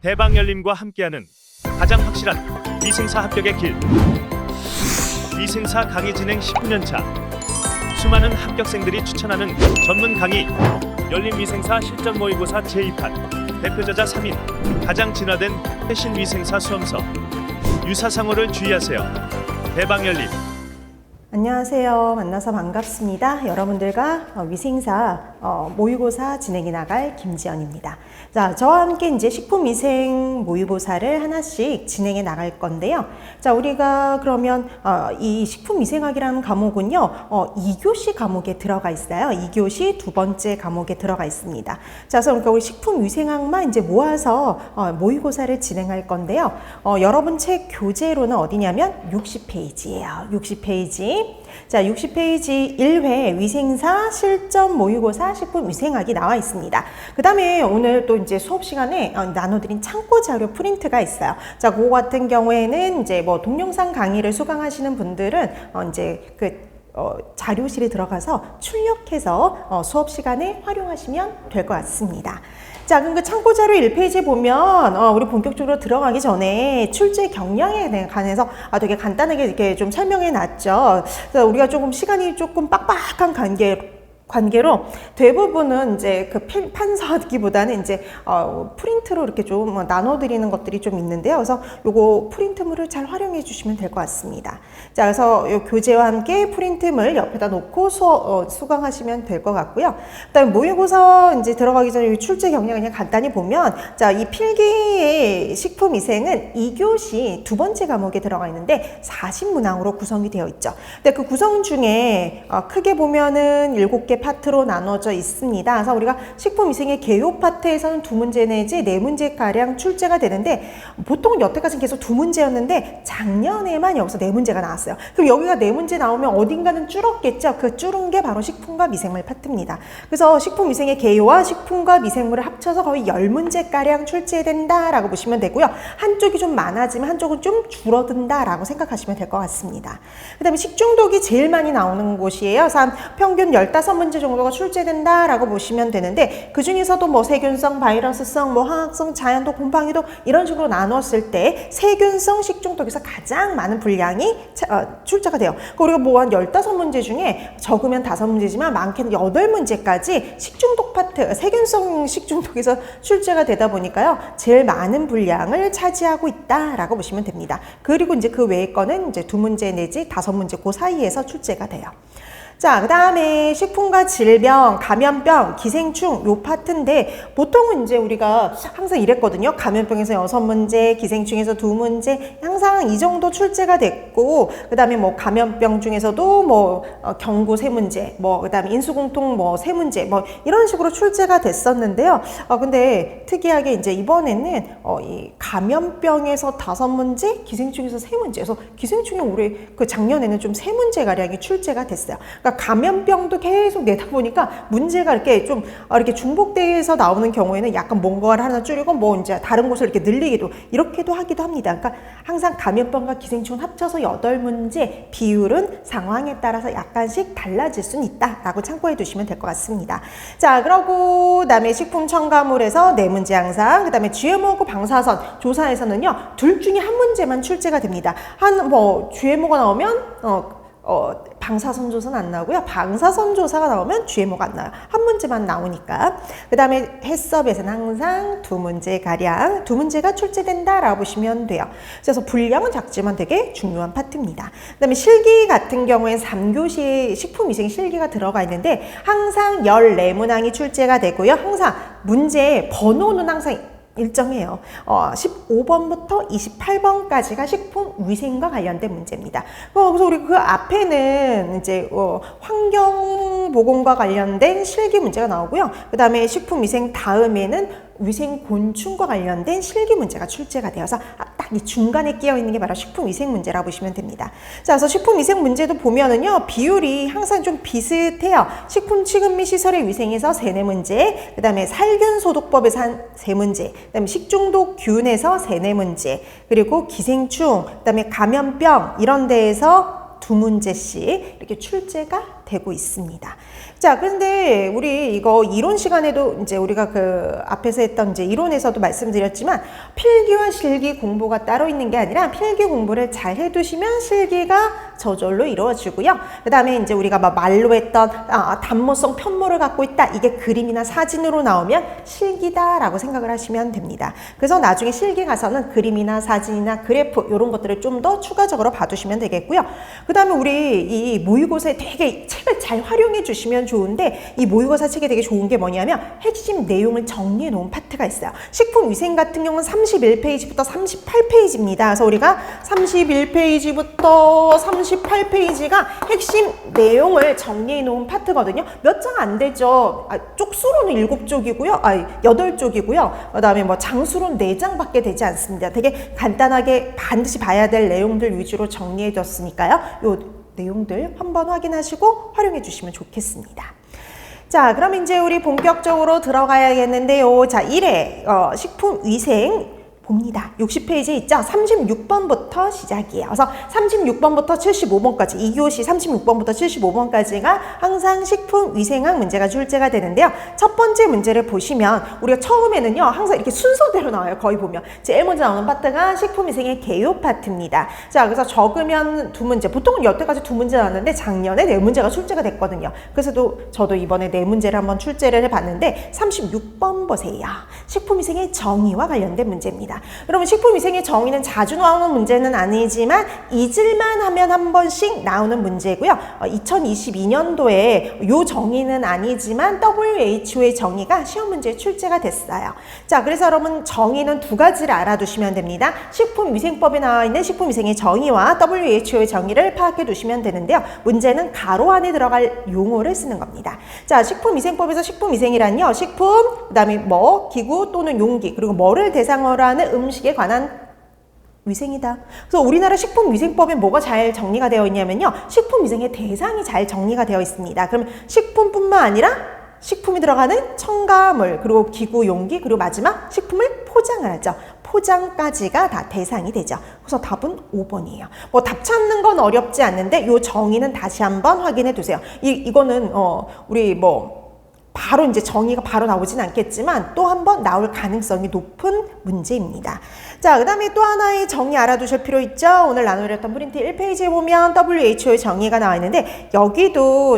대방열림과 함께하는 가장 확실한 위생사 합격의 길. 위생사 강의 진행 19년차. 수많은 합격생들이 추천하는 전문 강의. 열림위생사 실전 모의고사 제2판. 대표저자 3인. 가장 진화된 최신 위생사 수험서. 유사상호를 주의하세요. 대방열림. 안녕하세요. 만나서 반갑습니다. 여러분들과 위생사 모의고사 진행해 나갈 김지연입니다. 자, 저와 함께 이제 식품위생 모의고사를 하나씩 진행해 나갈 건데요. 자, 우리가 그러면 이 식품위생학이라는 과목은요, 2교시 과목에 들어가 있어요. 2교시 두 번째 과목에 들어가 있습니다. 자, 그래서 그러니까 우리 식품위생학만 이제 모아서 모의고사를 진행할 건데요. 여러분 책 교재로는 어디냐면 60페이지예요. 60페이지. 자, 60페이지 1회 위생사 실전 모의고사 식품위생학이 나와 있습니다. 그 다음에 오늘 또 이제 수업 시간에 나눠드린 참고 자료 프린트가 있어요. 자, 그거 같은 경우에는 이제 뭐 동영상 강의를 수강하시는 분들은 이제 자료실에 들어가서 출력해서 수업 시간에 활용하시면 될 것 같습니다. 자, 그럼 그 참고 자료 1페이지에 보면 우리 본격적으로 들어가기 전에 출제 경향에 관해서 되게 간단하게 이렇게 좀 설명해 놨죠. 그래서 우리가 조금 시간이 조금 빡빡한 관계로 대부분은 이제 그 판서기보다는 이제 프린트로 이렇게 좀 나눠드리는 것들이 좀 있는데요. 그래서 요거 프린트물을 잘 활용해 주시면 될 것 같습니다. 자, 그래서 요 교재와 함께 프린트물 옆에다 놓고 수강하시면 될 것 같고요. 그다음에 모의고사 이제 들어가기 전에 출제 경향 그냥 간단히 보면, 자, 이 필기의 식품위생은 2교시 두 번째 과목에 들어가 있는데 40문항으로 구성이 되어 있죠. 근데 그 구성 중에 크게 보면은 7개 파트로 나눠져 있습니다. 그래서 우리가 식품위생의 개요 파트에서는 2문제 내지 4문제가량 출제가 되는데, 보통은 여태까지는 계속 2문제였는데 작년에만 여기서 4문제가 나왔어요. 그럼 여기가 4문제 나오면 어딘가는 줄었겠죠. 그 줄은 게 바로 식품과 미생물 파트입니다. 그래서 식품위생의 개요와 식품과 미생물을 합쳐서 거의 10문제가량 출제된다라고 보시면 되고요. 한쪽이 좀 많아지면 한쪽은 좀 줄어든다라고 생각하시면 될 것 같습니다. 그 다음에 식중독이 제일 많이 나오는 곳이에요. 그래서 한 평균 15문제 정도가 출제된다라고 보시면 되는데, 그 중에서도 뭐 세균성, 바이러스성, 뭐 화학성, 자연독, 곰팡이독 이런 식으로 나눴을 때 세균성 식중독에서 가장 많은 분량이 출제가 돼요. 우리가 뭐 한 15문제 중에 적으면 5문제지만 많게는 8문제까지 식중독 파트, 세균성 식중독에서 출제가 되다 보니까요, 제일 많은 분량을 차지하고 있다라고 보시면 됩니다. 그리고 이제 그 외의 거는 이제 2문제 내지 5문제 그 사이에서 출제가 돼요. 자, 그 다음에 식품과 질병, 감염병, 기생충 요 파트인데, 보통은 이제 우리가 항상 이랬거든요. 감염병에서 6문제, 기생충에서 2문제, 항상 이 정도 출제가 됐고, 그 다음에 뭐 감염병 중에서도 뭐 경구 3문제, 뭐 그 다음에 인수공통 뭐 3문제, 뭐 이런 식으로 출제가 됐었는데요. 근데 특이하게 이제 이번에는 이 감염병에서 5문제, 기생충에서 3문제. 그래서 기생충이 올해 작년에는 좀 3문제 가량이 출제가 됐어요. 감염병도 계속 내다 보니까 문제가 이렇게 좀 이렇게 중복돼서 나오는 경우에는 약간 뭔가를 하나 줄이고 뭐 이제 다른 곳을 이렇게 늘리기도 이렇게도 하기도 합니다. 그러니까 항상 감염병과 기생충 합쳐서 8문제, 비율은 상황에 따라서 약간씩 달라질 수는 있다라고 참고해 두시면 될 것 같습니다. 자, 그러고 그다음에 식품 첨가물에서 4문제 항상, 그다음에 GMO하고 방사선 조사에서는요, 둘 중에 한 문제만 출제가 됩니다. GMO가 나오면 방사선 조사는 안 나오고요. 방사선 조사가 나오면 GMO가 안 나와요. 한 문제만 나오니까. 그 다음에 해썹에서는 항상 2문제 가량, 2문제가 출제된다라고 보시면 돼요. 그래서 분량은 작지만 되게 중요한 파트입니다. 그 다음에 실기 같은 경우에 3교시에 식품위생 실기가 들어가 있는데, 항상 14문항이 출제가 되고요. 항상 문제 번호는 항상 일정해요. 15번부터 28번까지가 식품 위생과 관련된 문제입니다. 그래서 우리 그 앞에는 이제 환경보건과 관련된 실기 문제가 나오고요. 그 다음에 식품 위생 다음에는 위생곤충과 관련된 실기 문제가 출제가 되어서 딱 이 중간에 끼어 있는 게 바로 식품위생 문제라고 보시면 됩니다. 자, 그래서 식품위생 문제도 보면은요, 비율이 항상 좀 비슷해요. 식품 취급 및 시설의 위생에서 3-4문제, 그 다음에 살균소독법에서 한 3문제, 그 다음에 식중독균에서 3-4문제, 그리고 기생충, 그 다음에 감염병 이런 데에서 2문제씩 이렇게 출제가 되고 있습니다. 자, 그런데 우리 이거 이론 시간에도 이제 우리가 그 앞에서 했던 이제 이론에서도 말씀드렸지만 필기와 실기 공부가 따로 있는 게 아니라 필기 공부를 잘 해두시면 실기가 저절로 이루어지고요. 그 다음에 이제 우리가 막 말로 했던 단모성 편모를 갖고 있다. 이게 그림이나 사진으로 나오면 실기다라고 생각을 하시면 됩니다. 그래서 나중에 실기 가서는 그림이나 사진이나 그래프 이런 것들을 좀 더 추가적으로 봐두시면 되겠고요. 그 다음에 우리 이 모의고사에 되게 책을 잘 활용해 주시면 좋은데 이 모의고사 책에 되게 좋은 게 뭐냐면 핵심 내용을 정리해 놓은 파트가 있어요. 식품위생 같은 경우는 31페이지부터 38페이지입니다. 그래서 우리가 31페이지부터 38페이지가 핵심 내용을 정리해 놓은 파트거든요. 몇 장 안 되죠. 쪽수로는 7쪽이고요. 8쪽이고요. 그 다음에 뭐 장수로는 4장밖에 되지 않습니다. 되게 간단하게 반드시 봐야 될 내용들 위주로 정리해 뒀으니까요. 요 내용들 한번 확인하시고 활용해 주시면 좋겠습니다. 자, 그럼 이제 우리 본격적으로 들어가야겠는데요. 자, 1회 식품위생 봅니다. 60페이지에 있죠? 36번부터 시작이에요. 그래서 36번부터 75번까지 2교시 36번부터 75번까지가 항상 식품위생학 문제가 출제가 되는데요. 첫 번째 문제를 보시면 우리가 처음에는요. 항상 이렇게 순서대로 나와요. 거의 보면. 제일 먼저 나오는 파트가 식품위생의 개요 파트입니다. 자, 그래서 적으면 2문제. 보통은 여태까지 2문제 나왔는데 작년에 4문제가 출제가 됐거든요. 그래서 저도 이번에 4문제를 한번 출제를 해봤는데 36번 보세요. 식품위생의 정의와 관련된 문제입니다. 여러분 식품위생의 정의는 자주 나오는 문제는 아니지만 잊을만 하면 한 번씩 나오는 문제고요. 2022년도에 이 정의는 아니지만 WHO의 정의가 시험 문제에 출제가 됐어요. 자, 그래서 여러분 정의는 2가지를 알아두시면 됩니다. 식품위생법에 나와 있는 식품위생의 정의와 WHO의 정의를 파악해 두시면 되는데요. 문제는 가로 안에 들어갈 용어를 쓰는 겁니다. 자, 식품위생법에서 식품위생이란요. 식품, 그 다음에 기구 또는 용기, 그리고 뭐를 대상으로 하는 음식에 관한 위생이다. 그래서 우리나라 식품위생법에 뭐가 잘 정리가 되어 있냐면요. 식품위생의 대상이 잘 정리가 되어 있습니다. 그럼 식품뿐만 아니라 식품이 들어가는 첨가물, 그리고 기구, 용기, 그리고 마지막 식품을 포장을 하죠. 포장까지가 다 대상이 되죠. 그래서 답은 5번이에요. 답 찾는 건 어렵지 않는데 이 정의는 다시 한번 확인해 두세요. 이거는 우리 바로 이제 정의가 바로 나오진 않겠지만 또 한 번 나올 가능성이 높은 문제입니다. 자, 그 다음에 또 하나의 정의 알아두실 필요 있죠? 오늘 나눠드렸던 프린트 1페이지에 보면 WHO의 정의가 나와 있는데 여기도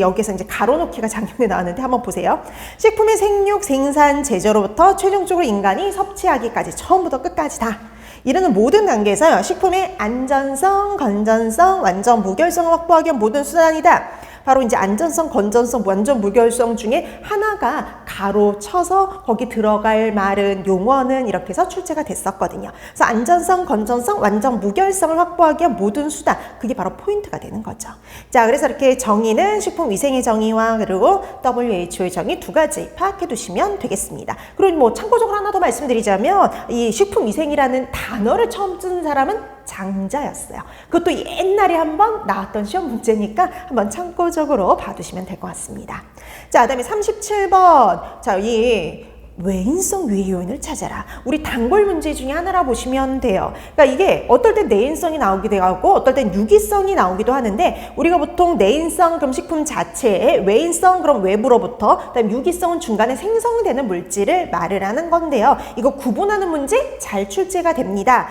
여기서 이제 가로놓기가 작년에 나왔는데 한번 보세요. 식품의 생육, 생산, 제조로부터 최종적으로 인간이 섭취하기까지 처음부터 끝까지 다 이르는 모든 단계에서요. 식품의 안전성, 건전성, 완전 무결성을 확보하기 위한 모든 수단이다. 바로 이제 안전성, 건전성, 완전 무결성 중에 하나가 가로 쳐서 거기 들어갈 말은 용어는 이렇게 해서 출제가 됐었거든요. 그래서 안전성, 건전성, 완전 무결성을 확보하기 위한 모든 수단, 그게 바로 포인트가 되는 거죠. 자, 그래서 이렇게 정의는 식품위생의 정의와 그리고 WHO의 정의 2가지 파악해 두시면 되겠습니다. 그리고 참고적으로 하나 더 말씀드리자면 이 식품위생이라는 단어를 처음 쓴 사람은 장자였어요. 그것도 옛날에 한번 나왔던 시험 문제니까 한번 참고적으로 봐두시면 될 것 같습니다. 자, 그 다음에 37번. 자, 이 외인성 유해 요인을 찾아라. 우리 단골 문제 중에 하나라 보시면 돼요. 그러니까 이게 어떨 땐 내인성이 나오기도 하고 어떨 땐 유기성이 나오기도 하는데 우리가 보통 내인성 그럼 식품 자체에 외인성 그럼 외부로부터 그다음 유기성은 중간에 생성되는 물질을 말을 하는 건데요. 이거 구분하는 문제 잘 출제가 됩니다.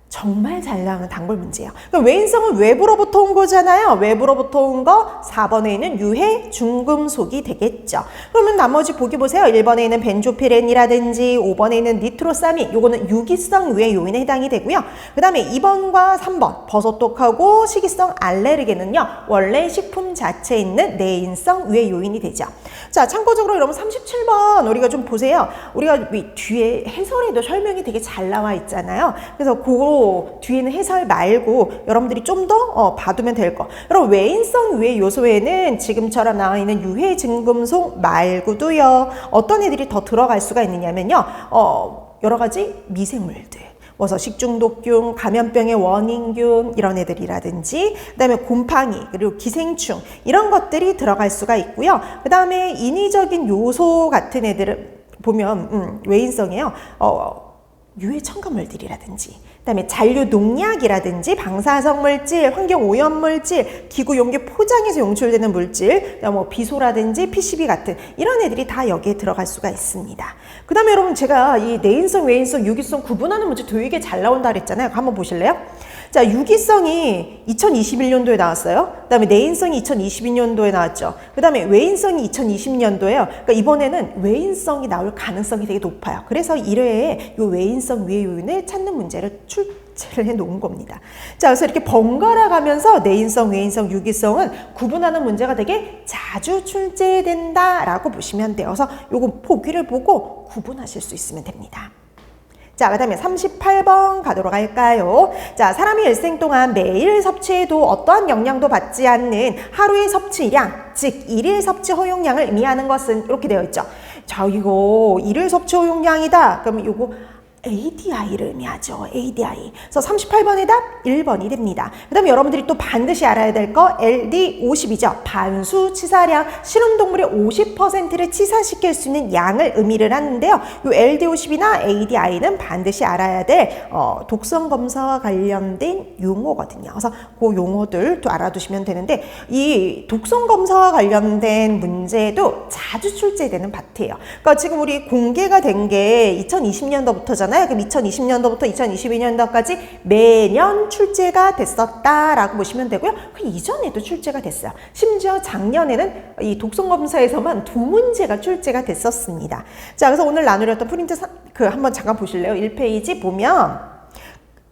정말 잘 나오는 단골 문제예요. 그러니까 외인성은 외부로부터 온 거잖아요. 외부로부터 온 거 4번에 있는 유해 중금속이 되겠죠. 그러면 나머지 보기 보세요. 1번에 있는 벤조피렌이라든지 5번에 있는 니트로사민 요거는 유기성 유해 요인에 해당이 되고요. 그 다음에 2번과 3번 버섯독하고 식이성 알레르겐은요. 원래 식품 자체에 있는 내인성 유해 요인이 되죠. 자, 참고적으로 여러분 37번 우리가 좀 보세요. 우리가 뒤에 해설에도 설명이 되게 잘 나와 있잖아요. 그래서 그거 뒤에는 해설 말고 여러분들이 좀 더 봐두면 될 거. 여러분 외인성 유해 요소에는 지금처럼 나와 있는 유해 증금속 말고도요. 어떤 애들이 더 들어갈 수가 있느냐면요. 여러 가지 미생물들. 식중독균, 감염병의 원인균 이런 애들이라든지 그다음에 곰팡이 그리고 기생충 이런 것들이 들어갈 수가 있고요. 그다음에 인위적인 요소 같은 애들을 보면 외인성이에요. 유해 첨가물들이라든지, 그다음에 잔류 농약이라든지 방사성 물질, 환경 오염물질, 기구 용기 포장에서 용출되는 물질, 뭐 비소라든지 PCB 같은 이런 애들이 다 여기에 들어갈 수가 있습니다. 그다음에 여러분 제가 이 내인성, 외인성, 유기성 구분하는 문제 되게 잘 나온다 그랬잖아요. 한번 보실래요? 자, 유기성이 2021년도에 나왔어요. 그다음에 내인성이 2022년도에 나왔죠. 그다음에 외인성이 2020년도에요. 그러니까 이번에는 외인성이 나올 가능성이 되게 높아요. 그래서 1회에 이 외인성 위의 요인을 찾는 문제를 출제를 해 놓은 겁니다. 자, 그래서 이렇게 번갈아 가면서 내인성, 외인성, 유기성은 구분하는 문제가 되게 자주 출제된다라고 보시면 돼요. 그래서 요거 보기를 보고 구분하실 수 있으면 됩니다. 자, 그 다음에 38번 가도록 할까요? 자, 사람이 일생 동안 매일 섭취해도 어떠한 영향도 받지 않는 하루의 섭취량, 즉 일일 섭취 허용량을 의미하는 것은 이렇게 되어 있죠. 자, 이거 일일 섭취 허용량이다. 그러면 이거 ADI를 의미하죠. ADI. 그래서 38번의 답 1번이 됩니다. 그 다음에 여러분들이 또 반드시 알아야 될 거 LD50이죠. 반수 치사량. 실험동물의 50%를 치사시킬 수 있는 양을 의미를 하는데요. 이 LD50이나 ADI는 반드시 알아야 될 독성 검사와 관련된 용어거든요. 그래서 그 용어들도 알아두시면 되는데 이 독성 검사와 관련된 문제도 자주 출제되는 파트예요. 그러니까 지금 우리 공개가 된 게 2020년도부터잖아요. 그럼 2020년도부터 2022년도까지 매년 출제가 됐었다라고 보시면 되고요. 그 이전에도 출제가 됐어요. 심지어 작년에는 이 독성검사에서만 2문제가 출제가 됐었습니다. 자, 그래서 오늘 나누렸던 프린트 한번 잠깐 보실래요? 1페이지 보면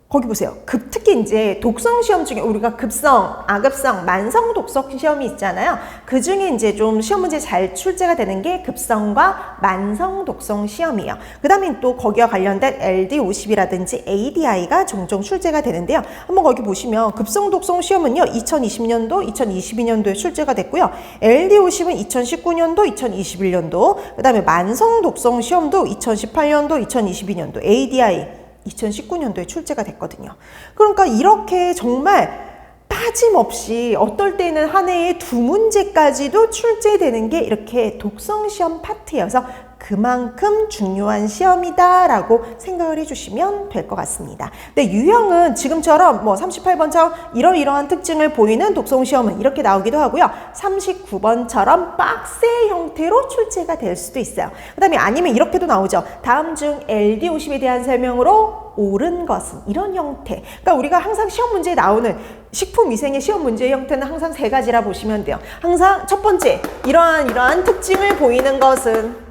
거기 보세요. 특히 이제 독성 시험 중에 우리가 급성, 아급성, 만성 독성 시험이 있잖아요. 그 중에 이제 좀 시험 문제 잘 출제가 되는 게 급성과 만성 독성 시험이에요. 그 다음에 또 거기와 관련된 LD50이라든지 ADI가 종종 출제가 되는데요. 한번 거기 보시면 급성 독성 시험은요, 2020년도, 2022년도에 출제가 됐고요. LD50은 2019년도, 2021년도, 그 다음에 만성 독성 시험도 2018년도, 2022년도, ADI 2019년도에 출제가 됐거든요. 그러니까 이렇게 정말 빠짐없이 어떨 때는 한 해에 2문제까지도 출제되는 게 이렇게 독성시험 파트예요. 그래서 그만큼 중요한 시험이다라고 생각을 해주시면 될 것 같습니다. 근데 유형은 지금처럼 뭐 38번처럼 이러이러한 특징을 보이는 독성시험은 이렇게 나오기도 하고요. 39번처럼 박스 형태로 출제가 될 수도 있어요. 그 다음에 아니면 이렇게도 나오죠. 다음 중 LD50에 대한 설명으로 옳은 것은 이런 형태. 그러니까 우리가 항상 시험 문제에 나오는 식품위생의 시험 문제의 형태는 항상 3가지라 보시면 돼요. 항상 첫 번째, 이러한 특징을 보이는 것은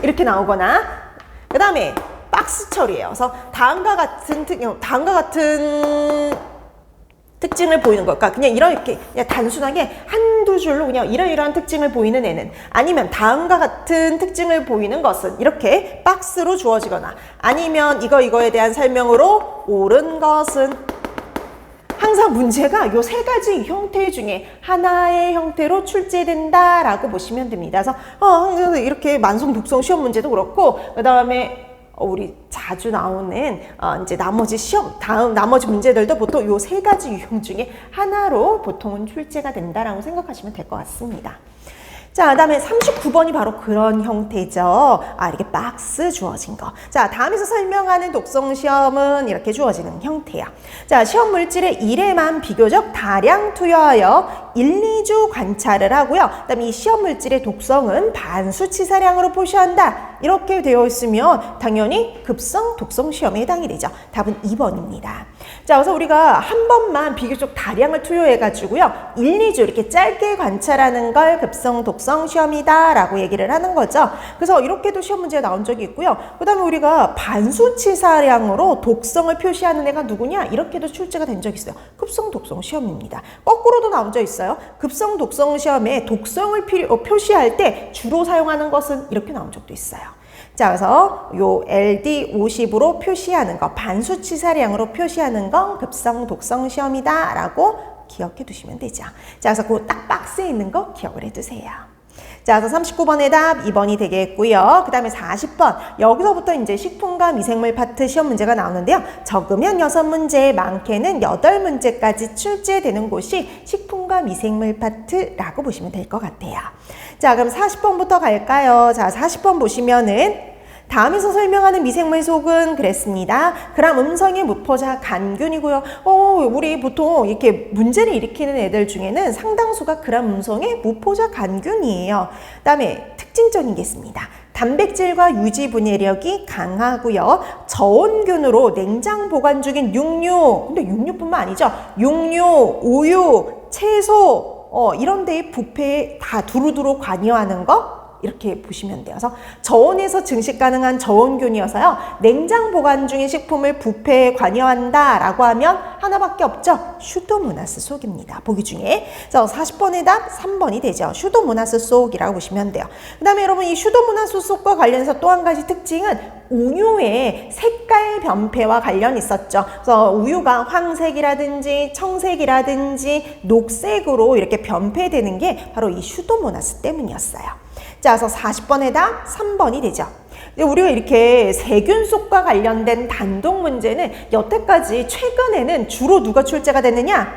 이렇게 나오거나, 그 다음에 박스 처리예요. 그래서 다음과 같은 특징을 보이는 것. 그러니까 그냥 이렇게 그냥 단순하게 한두 줄로 그냥 이러이러한 특징을 보이는 애는, 아니면 다음과 같은 특징을 보이는 것은 이렇게 박스로 주어지거나, 아니면 이거에 대한 설명으로 옳은 것은, 항상 문제가 이 3가지 형태 중에 하나의 형태로 출제된다라고 보시면 됩니다. 그래서 이렇게 만성 독성 시험 문제도 그렇고, 그 다음에 우리 자주 나오는 이제 나머지 문제들도 보통 이 3가지 유형 중에 하나로 보통은 출제가 된다라고 생각하시면 될 것 같습니다. 자, 그 다음에 39번이 바로 그런 형태죠. 이렇게 박스 주어진 거. 자, 다음에서 설명하는 독성 시험은 이렇게 주어지는 형태야. 자, 시험 물질의 1회만 비교적 다량 투여하여 1, 2주 관찰을 하고요. 그 다음에 이 시험 물질의 독성은 반수치사량으로 표시한다. 이렇게 되어 있으면 당연히 급성 독성 시험에 해당이 되죠. 답은 2번입니다. 자, 그래서 우리가 한 번만 비교적 다량을 투여해가지고요. 1, 2주 이렇게 짧게 관찰하는 걸 급성 독성 시험이다 라고 얘기를 하는 거죠. 그래서 이렇게도 시험 문제에 나온 적이 있고요. 그 다음에 우리가 반수치사량으로 독성을 표시하는 애가 누구냐? 이렇게도 출제가 된 적이 있어요. 급성 독성 시험입니다. 거꾸로도 나온 적 있어요. 급성 독성 시험에 독성을 표시할 때 주로 사용하는 것은 이렇게 나온 적도 있어요. 자, 그래서 요 LD50으로 표시하는 거, 반수치사량으로 표시하는 건 급성 독성 시험이다 라고 기억해 두시면 되죠. 자, 그래서 그 딱 박스에 있는 거 기억을 해 두세요. 자, 그래서 39번의 답 2번이 되겠고요. 그 다음에 40번. 여기서부터 이제 식품과 미생물 파트 시험 문제가 나오는데요. 적으면 6문제, 많게는 8문제까지 출제되는 곳이 식품과 미생물 파트라고 보시면 될 것 같아요. 자, 그럼 40번부터 갈까요? 자, 40번 보시면은 다음에서 설명하는 미생물 속은 그랬습니다. 그람 음성의 무포자 간균이고요. 우리 보통 이렇게 문제를 일으키는 애들 중에는 상당수가 그람 음성의 무포자 간균이에요. 그다음에 특징적인 게 있습니다. 단백질과 유지 분해력이 강하고요. 저온균으로 냉장 보관 중인 육류, 근데 육류뿐만 아니죠. 육류, 우유, 채소 이런 데에 부패에 다 두루두루 관여하는 거 이렇게 보시면 돼요. 그래서 저온에서 증식 가능한 저온균이어서요. 냉장 보관 중인 식품을 부패에 관여한다라고 하면 하나밖에 없죠. 슈도모나스 속입니다. 보기 중에. 그래서 40번의 답 3번이 되죠. 슈도모나스 속이라고 보시면 돼요. 그 다음에 여러분 이 슈도모나스 속과 관련해서 또 한 가지 특징은 우유의 색깔 변폐와 관련이 있었죠. 그래서 우유가 황색이라든지 청색이라든지 녹색으로 이렇게 변폐되는 게 바로 이 슈도모나스 때문이었어요. 자, 그래서 40번의 답 3번이 되죠. 우리가 이렇게 세균 속과 관련된 단독 문제는 여태까지 최근에는 주로 누가 출제가 됐느냐?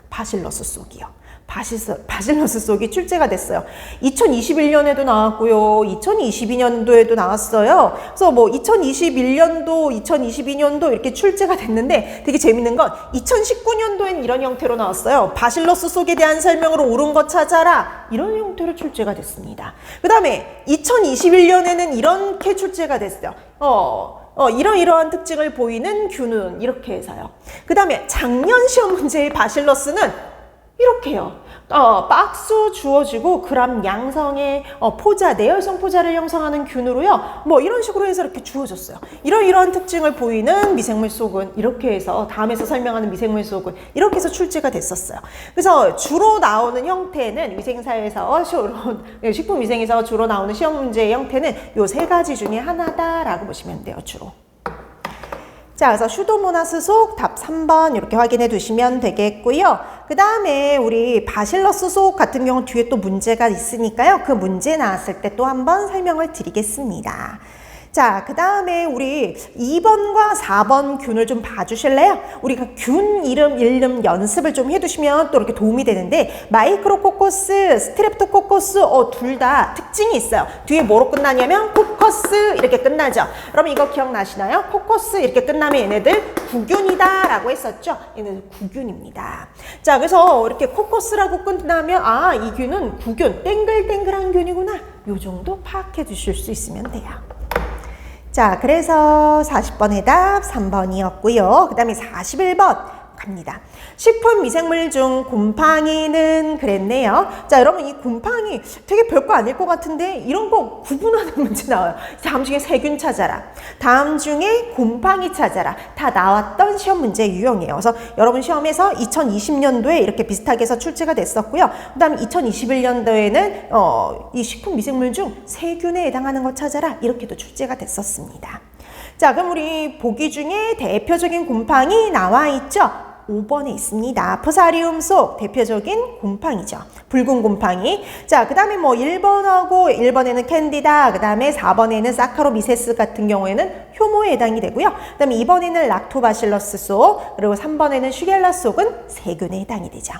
바실러스 속이요. 바실러스 속이 출제가 됐어요. 2021년에도 나왔고요. 2022년도에도 나왔어요. 그래서 뭐 2021년도, 2022년도 이렇게 출제가 됐는데 되게 재밌는 건 2019년도엔 이런 형태로 나왔어요. 바실러스 속에 대한 설명으로 옳은 거 찾아라. 이런 형태로 출제가 됐습니다. 그 다음에 2021년에는 이렇게 출제가 됐어요. 이러이러한 특징을 보이는 균은 이렇게 해서요. 그 다음에 작년 시험 문제의 바실러스는 이렇게요. 박스 주어지고 그람 양성의 포자, 내열성 포자를 형성하는 균으로요. 뭐 이런 식으로 해서 이렇게 주어졌어요. 이러이러한 특징을 보이는 미생물 속은 이렇게 해서 다음에서 설명하는 미생물 속은 이렇게 해서 출제가 됐었어요. 그래서 주로 나오는 형태는 위생사에서 식품위생에서 주로 나오는 시험 문제의 형태는 요 세 가지 중에 하나다라고 보시면 돼요. 주로. 자, 그래서 슈도모나스 속 답 3번 이렇게 확인해 두시면 되겠고요. 그 다음에 우리 바실러스 속 같은 경우 뒤에 또 문제가 있으니까요. 그 문제 나왔을 때 또 한번 설명을 드리겠습니다. 자, 그 다음에 우리 2번과 4번 균을 좀 봐주실래요? 우리가 균 이름 읽는 연습을 좀 해두시면 또 이렇게 도움이 되는데 마이크로코코스, 스트랩토코커스 둘 다 특징이 있어요. 뒤에 뭐로 끝나냐면 코커스 이렇게 끝나죠. 여러분 이거 기억나시나요? 코커스 이렇게 끝나면 얘네들 구균이다 라고 했었죠. 얘네들 구균입니다. 자, 그래서 이렇게 코커스라고 끝나면 이 균은 구균, 땡글땡글한 균이구나. 요 정도 파악해 두실 수 있으면 돼요. 자, 그래서 40번의 답 3번이었고요. 그 다음에 41번 갑니다. 식품 미생물 중 곰팡이는 그랬네요. 자, 여러분 이 곰팡이 되게 별거 아닐 것 같은데 이런 거 구분하는 문제 나와요. 다음 중에 세균 찾아라. 다음 중에 곰팡이 찾아라. 다 나왔던 시험 문제 유형이에요. 그래서 여러분 시험에서 2020년도에 이렇게 비슷하게 해서 출제가 됐었고요. 그 다음에 2021년도에는 이 식품 미생물 중 세균에 해당하는 거 찾아라. 이렇게도 출제가 됐었습니다. 자, 그럼 우리 보기 중에 대표적인 곰팡이 나와 있죠? 5번에 있습니다. 포사리움 속 대표적인 곰팡이죠. 붉은 곰팡이. 자, 그 다음에 뭐 1번에는 캔디다, 그 다음에 4번에는 사카로미세스 같은 경우에는 효모에 해당이 되고요. 그 다음에 2번에는 락토바실러스 속, 그리고 3번에는 슈겔라 속은 세균에 해당이 되죠.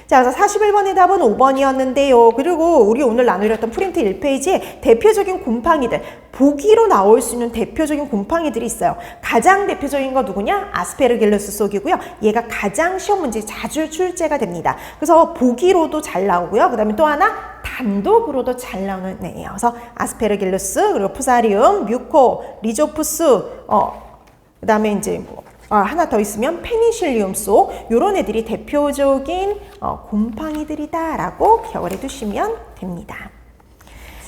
자, 그래서 41번의 답은 5번이었는데요. 그리고 우리 오늘 나누렸던 프린트 1페이지에 대표적인 곰팡이들, 보기로 나올 수 있는 대표적인 곰팡이들이 있어요. 가장 대표적인 거 누구냐? 아스페르길러스 속이고요. 얘가 가장 시험 문제에 자주 출제가 됩니다. 그래서 보기로도 잘 나오고요. 그 다음에 또 하나 단독으로도 잘 나오는 애예요. 그래서 아스페르길러스, 그리고 푸사리움, 뮤코, 리조푸스, 그 다음에 이제 하나 더 있으면 페니실리움 속 이런 애들이 대표적인 곰팡이들이다라고 기억을 해두시면 됩니다.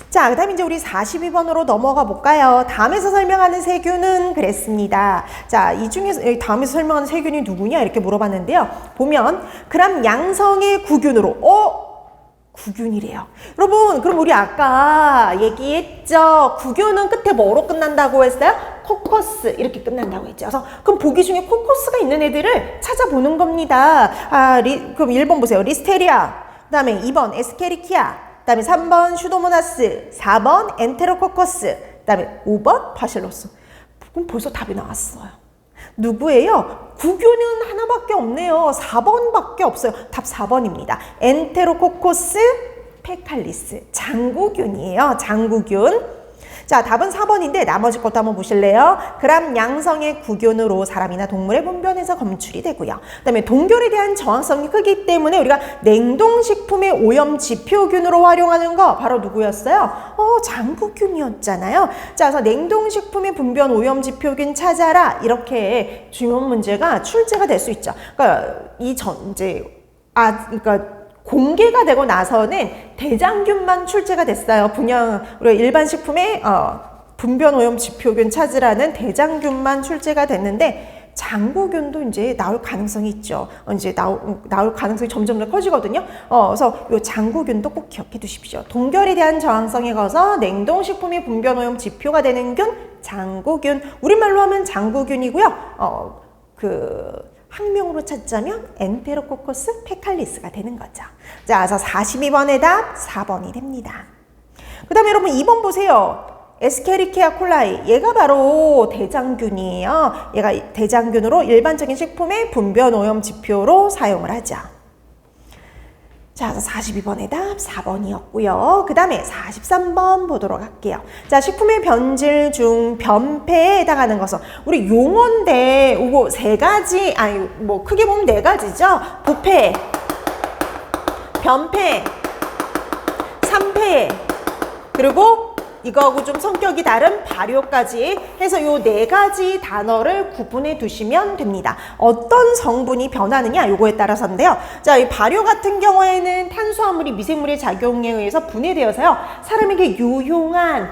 자, 그 다음에 이제 우리 42번으로 넘어가 볼까요? 다음에서 설명하는 세균은 그랬습니다. 자, 이 중에서 다음에서 설명하는 세균이 누구냐 이렇게 물어봤는데요. 보면 그람 양성의 구균으로 구균이래요. 여러분, 그럼 우리 아까 얘기했죠? 구균은 끝에 뭐로 끝난다고 했어요? 코커스 이렇게 끝난다고 했죠. 그래서 그럼 보기 중에 코커스가 있는 애들을 찾아보는 겁니다. 그럼 1번 보세요. 리스테리아. 그 다음에 2번 에스케리키아. 그 다음에 3번 슈도모나스. 4번 엔테로코커스. 그 다음에 5번 바실러스. 그럼 벌써 답이 나왔어요. 누구예요? 구균은 하나밖에 없네요. 4번밖에 없어요. 답 4번입니다. 엔테로코코스 페칼리스. 장구균이에요. 장구균. 자, 답은 4번인데 나머지 것도 한번 보실래요? 그람 양성의 구균으로 사람이나 동물의 분변에서 검출이 되고요. 그다음에 동결에 대한 저항성이 크기 때문에 우리가 냉동식품의 오염 지표균으로 활용하는 거 바로 누구였어요? 장구균이었잖아요. 자, 그래서 냉동식품의 분변 오염 지표균 찾아라. 이렇게 중요한 문제가 출제가 될 수 있죠. 그러니까 그러니까 공개가 되고 나서는 대장균만 출제가 됐어요. 우리가 일반 식품의 분변 오염 지표균 찾으라는 대장균만 출제가 됐는데 장구균도 이제 나올 가능성이 있죠. 이제 나올 가능성이 점점 더 커지거든요. 그래서 이 장구균도 꼭 기억해 두십시오. 동결에 대한 저항성에 거서 냉동식품이 분변 오염 지표가 되는 균, 장구균. 우리말로 하면 장구균이고요. 학명으로 찾자면 엔테로코커스 페칼리스가 되는 거죠. 자, 그래서 42번의 답 4번이 됩니다. 그 다음에 여러분 2번 보세요. 에스케리케아 콜라이. 얘가 바로 대장균이에요. 얘가 대장균으로 일반적인 식품의 분변 오염 지표로 사용을 하죠. 자, 42번의 답 4번이었고요. 그 다음에 43번 보도록 할게요. 자, 식품의 변질 중 변폐에 해당하는 것은 우리 용어인데 이거 세 가지, 크게 보면 네 가지죠. 부패, 변폐, 산폐, 그리고 이거하고 좀 성격이 다른 발효까지 해서 이 네 가지 단어를 구분해 두시면 됩니다. 어떤 성분이 변하느냐 요거에 따라서인데요. 자, 이 발효 같은 경우에는 탄수화물이 미생물의 작용에 의해서 분해되어서요. 사람에게 유용한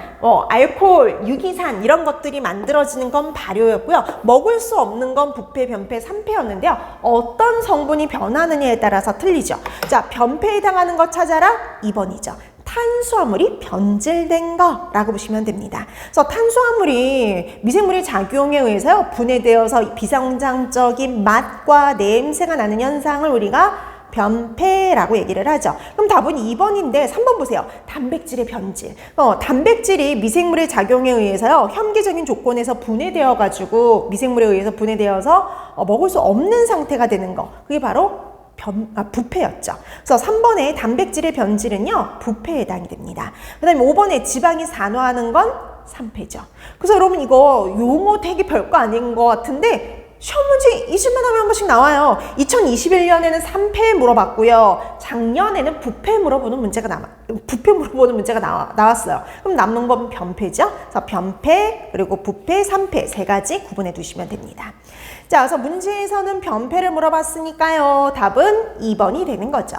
알코올, 유기산 이런 것들이 만들어지는 건 발효였고요. 먹을 수 없는 건 부패, 변폐, 산폐였는데요. 어떤 성분이 변하느냐에 따라서 틀리죠. 자, 변폐에 해당하는 것 찾아라 2번이죠. 탄수화물이 변질된 거라고 보시면 됩니다. 그래서 탄수화물이 미생물의 작용에 의해서 분해되어서 비성장적인 맛과 냄새가 나는 현상을 우리가 변폐라고 얘기를 하죠. 그럼 답은 2번인데 3번 보세요. 단백질의 변질. 단백질이 미생물의 작용에 의해서요. 현기적인 조건에서 분해되어가지고 미생물에 의해서 분해되어서 먹을 수 없는 상태가 되는 거. 그게 바로 부패였죠. 그래서 3번에 단백질의 변질은요, 부패에 해당이 됩니다. 그 다음에 5번에 지방이 산화하는 건 산패죠. 그래서 여러분 이거 용어 되게 별거 아닌 것 같은데 시험 문제 잊을만 하면 한 번씩 나와요. 2021년에는 산패 물어봤고요. 작년에는 부패 물어보는 문제가 나왔어요. 그럼 남는 건 변패죠. 그래서 변패, 그리고 부패, 산패 세 가지 구분해 두시면 됩니다. 자, 그래서 문제에서는 변패를 물어봤으니까요. 답은 2번이 되는 거죠.